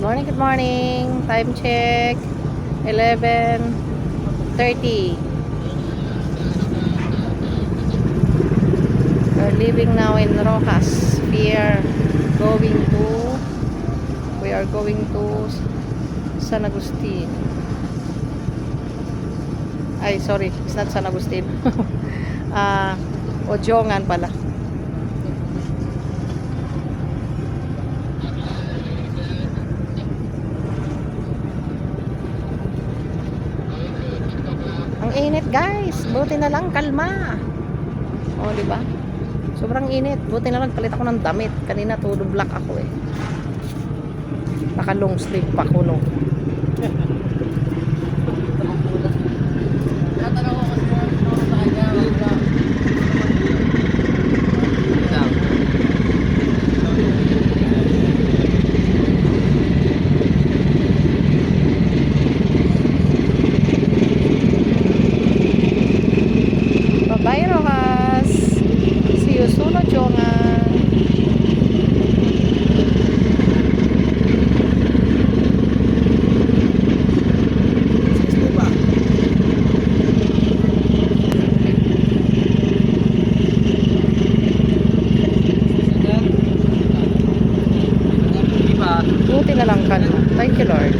Good morning. Time check. 11:30. We're leaving now in Rojas. We are going to San Agustin. Ay, sorry. It's not San Agustin. Ojongan pala. Ang init, guys. Buti na lang kalma. Oh, di ba? Sobrang init. Buti na lang palit ako ng damit. Kanina todo black ako eh. Naka long sleeve pa ko no. Bye Rojas. See you soon, Ojongan. Buti na lang kalma. Thank you, Lord.